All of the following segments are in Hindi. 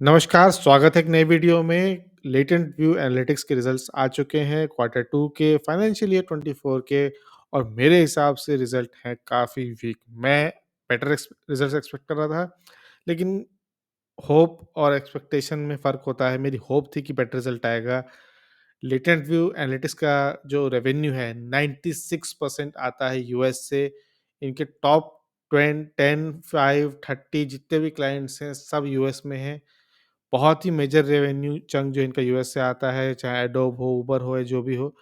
नमस्कार, स्वागत है एक नए वीडियो में। लेटेंट व्यू एनालिटिक्स के रिजल्ट्स आ चुके हैं क्वार्टर 2 के, फाइनेंशियल ईयर 24 के और मेरे हिसाब से रिजल्ट हैं काफ़ी वीक। मैं बेटर रिजल्ट्स एक्सपेक्ट कर रहा था, लेकिन होप और एक्सपेक्टेशन में फ़र्क होता है। मेरी होप थी कि बेटर रिज़ल्ट आएगा। लेटेंट व्यू एनालिटिक्स का जो रेवेन्यू है 96% आता है यूएस से। इनके टॉप 10, 5, 30 जितने भी क्लाइंट्स हैं सब यूएस में हैं। बहुत ही मेजर रेवेन्यू चंक जो इनका यूएस से आता है, चाहे एडोब हो, उबर हो या जो भी हो।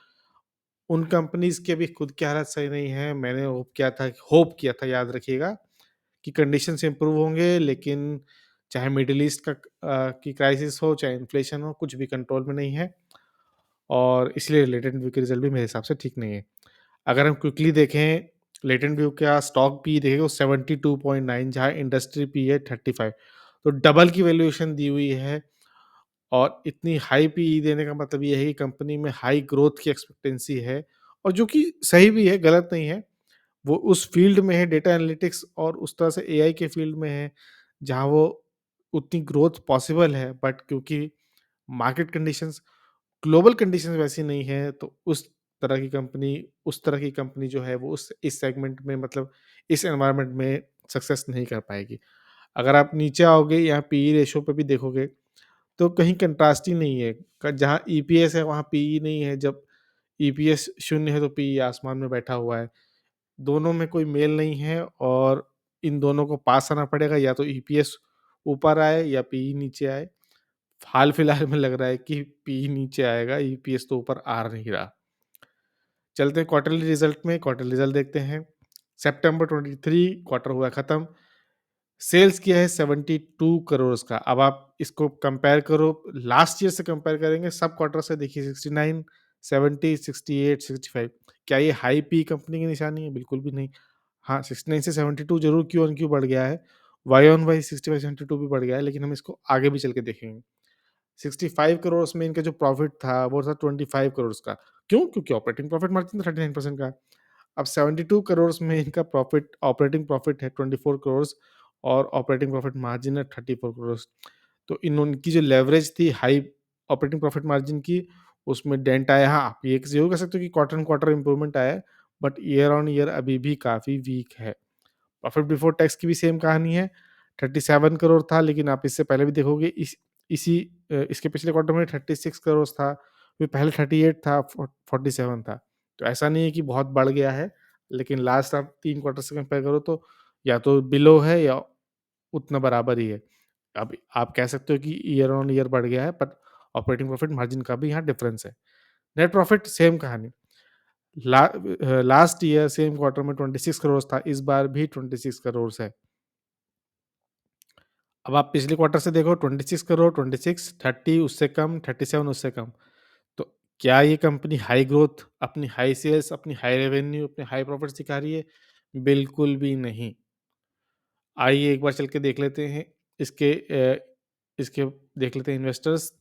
उन कंपनीज़ के भी खुद की हालत सही नहीं है। मैंने होप किया था याद रखिएगा कि कंडीशंस इम्प्रूव होंगे, लेकिन चाहे मिडल ईस्ट की क्राइसिस हो, चाहे इन्फ्लेशन हो, कुछ भी कंट्रोल में नहीं है और इसलिए लेटेंट व्यू के रिज़ल्ट भी मेरे हिसाब से ठीक नहीं है। अगर हम क्विकली देखें, लेटेंट व्यू का स्टॉक पी देखें वो 72.9, जहाँ इंडस्ट्री पी है 35, तो डबल की वैल्यूएशन दी हुई है। और इतनी हाई पीई देने का मतलब ये है कि कंपनी में हाई ग्रोथ की एक्सपेक्टेंसी है और जो कि सही भी है, गलत नहीं है। वो उस फील्ड में है, डेटा एनालिटिक्स और उस तरह से एआई के फील्ड में है, जहाँ वो उतनी ग्रोथ पॉसिबल है, बट क्योंकि मार्केट कंडीशंस, ग्लोबल कंडीशंस वैसी नहीं है, तो उस तरह की कंपनी जो है वो उस इस सेगमेंट में, मतलब इस एनवायरनमेंट में सक्सेस नहीं कर पाएगी। अगर आप नीचे आओगे, यहाँ पीई रेशियो पे भी देखोगे तो कहीं कंट्रास्ट ही नहीं है। जहाँ ईपीएस है वहाँ पीई नहीं है, जब ईपीएस शून्य है तो पीई आसमान में बैठा हुआ है। दोनों में कोई मेल नहीं है और इन दोनों को पास आना पड़ेगा, या तो ईपीएस ऊपर आए या पीई नीचे आए। हाल फिलहाल में लग रहा है कि पीई नीचे आएगा, ईपीएस तो ऊपर आ नहीं रहा। चलते हैं क्वार्टरली रिजल्ट में, क्वार्टर रिजल्ट देखते हैं। सितंबर 23 क्वार्टर हुआ खत्म। सेल्स किया है 72 करोड़ का। अब आप इसको कंपेयर करो, लास्ट ईयर से कंपेयर करेंगे, सब क्वार्टर से देखिए 69, 70, 68, 65। क्या ये हाई पी कंपनी की निशानी है? बिल्कुल भी नहीं। हाँ, 69 से 72 ज़रूर क्यू ऑन क्यू बढ़ गया है। वाई ऑन वाई 65, 72 भी बढ़ गया है, लेकिन हम इसको आगे भी चल के देखेंगे। 65 करोड़ में इनका जो प्रॉफिट था वो था 25 करोड़ का। क्यों? क्योंकि ऑपरेटिंग प्रॉफिट मार्जिन 39% का। अब 72 करोड़ में इनका ऑपरेटिंग प्रॉफिट है 24 करोड़ और ऑपरेटिंग प्रॉफिट मार्जिन है 34 करोड़। तो इनकी जो लेवरेज थी हाई ऑपरेटिंग प्रॉफिट मार्जिन की, उसमें डेंट आया। हाँ, आप ये ज़रूर कह सकते हो कि क्वार्टर ऑन क्वार्टर इंप्रूवमेंट आया है, बट ईयर ऑन ईयर अभी भी काफ़ी वीक है। प्रॉफिट बिफोर टैक्स की भी सेम कहानी है। 37 करोड़ था, लेकिन आप इससे पहले भी देखोगे इसके पिछले क्वार्टर में 36 करोड़ था, फिर पहले 38 था, 47 था। तो ऐसा नहीं है कि बहुत बढ़ गया है, लेकिन लास्ट आप 3 क्वार्टर से कंपेयर करो तो या तो बिलो है या उतना बराबर ही है। अब आप कह सकते हो कि ईयर ऑन ईयर बढ़ गया है, बट ऑपरेटिंग प्रॉफिट मार्जिन का भी यहाँ डिफरेंस है। नेट प्रॉफिट सेम कहानी। लास्ट ईयर सेम क्वार्टर में 26 करोड़ था, इस बार भी 26 करोड़ है। अब आप पिछले क्वार्टर से देखो, 26 करोड़, 26, 30 उससे कम, 37 उससे कम। तो क्या ये कंपनी हाई ग्रोथ, अपनी हाई सेल्स, अपनी हाई रेवेन्यू, अपने हाई प्रॉफिट्स दिखा रही है? बिल्कुल भी नहीं। आइए एक बार चल के देख लेते हैं इसके देख लेते हैं इन्वेस्टर्स।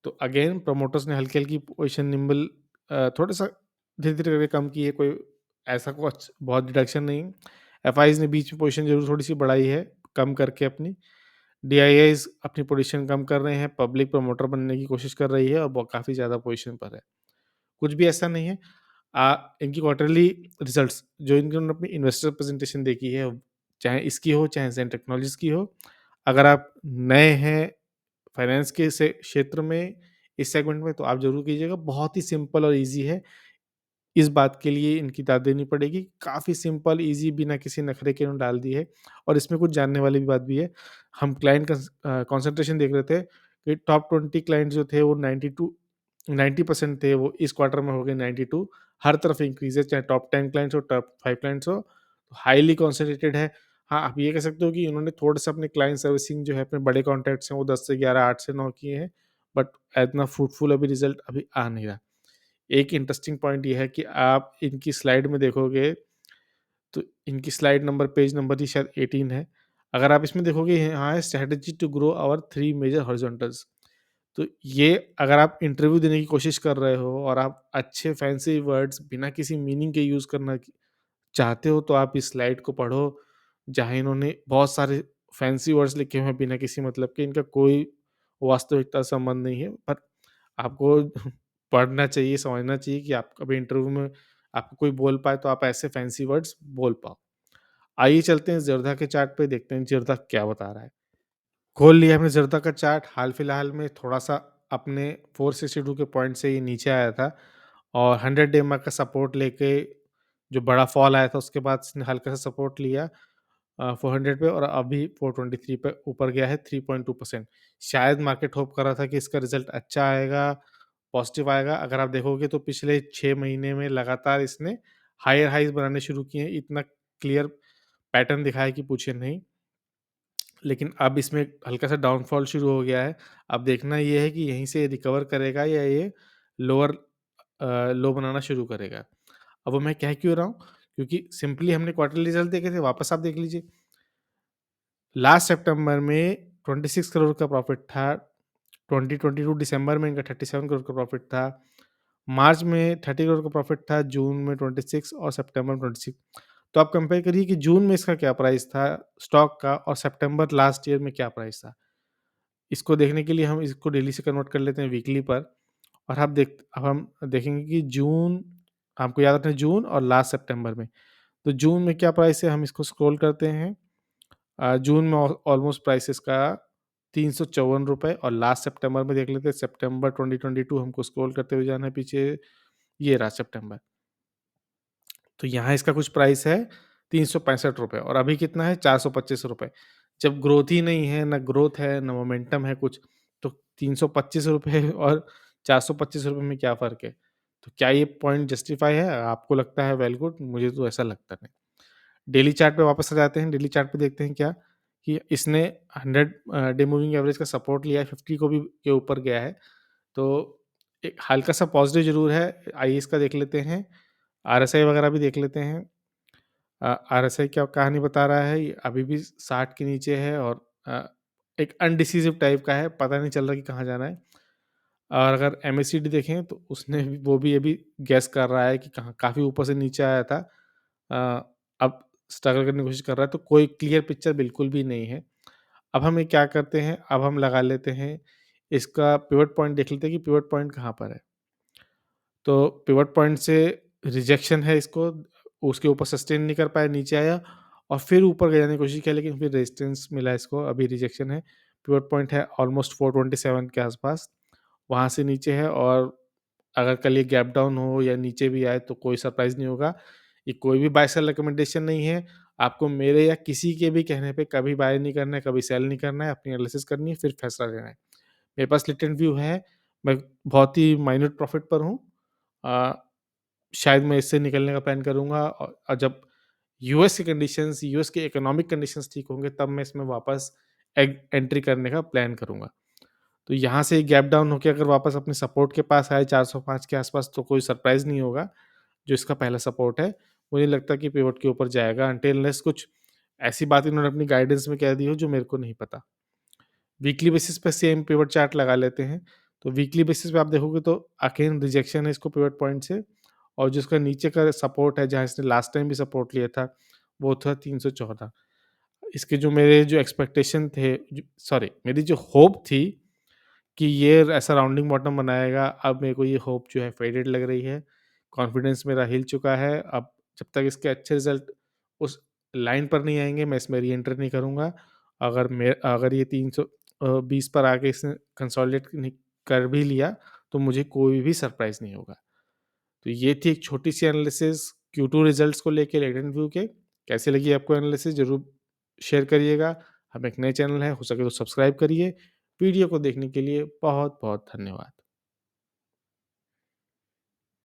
तो अगेन प्रमोटर्स ने हल्की-हल्की पोजीशन निम्बल थोड़ा-सा धीरे-धीरे करके कम की है, कोई ऐसा कुछ बहुत डिडक्शन नहीं। एफआईज़ ने बीच में पोजीशन ज़रूर थोड़ी-सी बढ़ाई है, कम करके अपनी। डीआईआईज़ अपनी पोजीशन कम कर रहे हैं, पब्लिक प्रमोटर बनने की कोशिश कर रही है और वो काफ़ी ज़्यादा पोजीशन पर है। कुछ भी ऐसा नहीं है। इनकी क्वार्टरली रिजल्ट्स जो इन्होंने अपनी इन्वेस्टर प्रेजेंटेशन देखी है, चाहे इसकी हो, चाहे ज़ेन टेक्नोलॉजीज़ की हो, अगर आप नए हैं फाइनेंस के से क्षेत्र में, इस सेगमेंट में, तो आप ज़रूर कीजिएगा। बहुत ही सिंपल और ईज़ी है। इस बात के लिए इनकी दाद देनी पड़ेगी। काफ़ी सिंपल, ईज़ी, बिना किसी नखरे के इन्होंने डाल दी है और इसमें कुछ जानने वाली भी बात भी है। हम कंसंट्रेशन देख रहे थे कि टॉप 20 क्लाइंट्स जो थे वो 90% थे, वो इस क्वार्टर में हो गए 92। हर तरफ इंक्रीज़ है, चाहे टॉप 10 क्लाइंट्स हो, टॉप 5 क्लाइंट्स हो, हाइली कॉन्सन्ट्रेटेड है। हाँ, आप ये कह सकते हो कि इन्होंने थोड़ा-सा अपने क्लाइंट सर्विसिंग जो है, अपने बड़े कॉन्ट्रैक्ट्स हैं, वो 10 से 11, 8 से 9 किए हैं, बट इतना फ्रूटफुल अभी रिज़ल्ट अभी आ नहीं रहा। एक इंटरेस्टिंग पॉइंट ये है कि आप इनकी स्लाइड में देखोगे, तो इनकी स्लाइड नंबर, पेज नंबर ही शायद 18 है। अगर आप इसमें देखोगे, यहाँ है strategy to grow our 3 major horizontals. तो ये अगर आप इंटरव्यू देने की कोशिश कर रहे हो और आप अच्छे फैंसी वर्ड्स बिना किसी मीनिंग के यूज़ करना चाहते हो, तो आप इस स्लाइड को पढ़ो, जहाँ इन्होंने बहुत सारे फैंसी वर्ड्स लिखे हुए हैं बिना किसी मतलब के, इनका कोई वास्तविकता से संबंध नहीं है। पर आपको पढ़ना चाहिए, समझना चाहिए कि आप कभी इंटरव्यू में आपको कोई बोल पाए तो आप ऐसे फैंसी वर्ड्स बोल पाओ। आइए चलते हैं ज़रदा के चार्ट पे, देखते हैं ज़रदा क्या बता रहा है। खोल लिया हमने ज़रदा का चार्ट। हाल-फिलहाल में थोड़ा-सा अपने 462 के पॉइंट से ये नीचे आया था और 100 डे का सपोर्ट लेके जो बड़ा फॉल आया था उसके बाद इसने हल्का सा सपोर्ट लिया 400 पे और अभी 423 पे ऊपर गया है 3.2%। शायद मार्केट होप कर रहा था कि इसका रिज़ल्ट अच्छा आएगा, पॉज़िटिव आएगा। अगर आप देखोगे तो पिछले 6 महीने में लगातार इसने हायर हाइज़ बनाने शुरू किए हैं। इतना क्लियर पैटर्न दिखा है कि पूछिए नहीं। लेकिन अब इसमें हल्का-सा डाउनफॉल शुरू हो गया है। अब देखना ये है कि यहीं से रिकवर करेगा या ये लोअर लो बनाना शुरू करेगा। अब वो मैं कह क्यों रहा हूँ? क्योंकि सिंपली हमने क्वार्टरली रिज़ल्ट देखे थे, वापस आप देख लीजिए। लास्ट सितंबर में 26 करोड़ का प्रॉफ़िट था, 2022 दिसंबर में इनका 37 करोड़ का प्रॉफ़िट था, मार्च में 30 करोड़ का प्रॉफ़िट था, जून में 26 और सितंबर में 26। तो आप कंपेयर करिए कि जून में इसका क्या प्राइस था स्टॉक का और सितंबर लास्ट ईयर में क्या प्राइस था। इसको देखने के लिए हम इसको डेली से कन्वर्ट कर लेते हैं वीकली पर और अब हम देखेंगे कि जून, आपको याद रखना है जून और लास्ट सितंबर में। तो जून में क्या प्राइस है, हम इसको स्क्रॉल करते हैं। जून में ऑलमोस्ट प्राइस इसका ₹354 और लास्ट सितंबर में देख लेते हैं, सितंबर 2022 हमको स्क्रॉल करते हुए जाना है पीछे, ये रहा सितंबर। तो यहाँ इसका कुछ प्राइस है ₹365 और अभी कितना है ₹425। जब ग्रोथ ही नहीं है, ना ग्रोथ है, ना मोमेंटम है कुछ, तो ₹325 और ₹425 में क्या फ़र्क है? तो क्या ये पॉइंट जस्टिफाई है? आपको लगता है वेल गुड, मुझे तो ऐसा लगता नहीं। डेली चार्ट पे वापस आ जाते हैं, डेली चार्ट पे देखते हैं क्या कि इसने 100 डे मूविंग एवरेज का सपोर्ट लिया है, 50 को भी के ऊपर गया है। तो एक हल्का-सा पॉज़िटिव ज़रूर है, आइए इसका देख लेते हैं। आरएसआई वगैरह भी देख लेते हैं। आरएसआई क्या कहानी बता रहा है, ये अभी भी 60 के नीचे है और एक अनडिसिसिव टाइप का है, पता नहीं चल रहा कि कहाँ जाना है। और अगर एमएसीडी देखें तो उसने भी वो भी अभी गेस कर रहा है कि कहाँ, काफ़ी ऊपर से नीचे आया था। अब स्ट्रगल करने की कोशिश कर रहा है, तो कोई क्लियर पिक्चर बिल्कुल भी नहीं है। अब हम ये क्या करते हैं, अब हम लगा लेते हैं इसका पिवट पॉइंट, देख लेते हैं कि पिवट पॉइंट कहाँ पर है। तो पिवट पॉइंट से रिजेक्शन है इसको, उसके ऊपर सस्टेन नहीं कर पाया, नीचे आया और फिर ऊपर जाने की कोशिश किया लेकिन फिर रेजिस्टेंस मिला इसको, अभी रिजेक्शन है। पिवट पॉइंट है ऑलमोस्ट 427 के आसपास, वहाँ से नीचे है और अगर कल ये गैप डाउन हो या नीचे भी आए तो कोई सरप्राइज़ नहीं होगा। ये कोई भी बाय सेल रिकमेंडेशन नहीं है। आपको मेरे या किसी के भी कहने पे कभी बाय नहीं करना है, कभी सेल नहीं करना है, अपनी एनालिसिस करनी है, फिर फैसला लेना है। मेरे पास लेटेंट व्यू है, मैं बहुत ही माइन्यूट प्रॉफ़िट पर हूँ। अ, शायद मैं इससे निकलने का प्लान करूँगा और जब यूएस के इकोनॉमिक कंडीशंस ठीक होंगे तब मैं इसमें वापस एंट्री करने का प्लान करूँगा। तो यहाँ से गैप डाउन होके अगर वापस अपने सपोर्ट के पास आए 405 के आसपास तो कोई सरप्राइज़ नहीं होगा, जो इसका पहला सपोर्ट है। मुझे नहीं लगता कि पिवट के ऊपर जाएगा अनटिल अनलेस कुछ ऐसी बात इन्होंने अपनी गाइडेंस में कह दी हो जो मेरे को नहीं पता। वीकली बेसिस पे सेम पिवट चार्ट लगा लेते हैं। तो वीकली बेसिस पे आप देखोगे तो अगेन रिजेक्शन है इसको पिवट पॉइंट से और जो इसका नीचे का सपोर्ट है जहाँ इसने लास्ट टाइम भी सपोर्ट लिया था, वो था 314। इसके जो मेरे जो एक्सपेक्टेशन थे, सॉरी मेरी जो होप थी कि ये ऐसा राउंडिंग बॉटम बनाएगा, अब मेरे को ये होप जो है फेडेड लग रही है। कॉन्फिडेंस मेरा हिल चुका है। अब जब तक इसके अच्छे रिज़ल्ट उस लाइन पर नहीं आएँगे, मैं इसमें री-एंटर नहीं करूँगा। अगर ये 320 पर आके इसने कंसोलिडेट नहीं कर भी लिया, तो मुझे कोई भी सरप्राइज़ नहीं होगा। तो ये थी एक छोटी-सी एनालिसिस Q2 रिज़ल्ट्स को लेके लेटेंट व्यू के। कैसी लगी आपको एनालिसिस ज़रूर शेयर करिएगा। हम एक नए चैनल है, हो सके तो सब्सक्राइब करिए। वीडियो को देखने के लिए बहुत-बहुत धन्यवाद।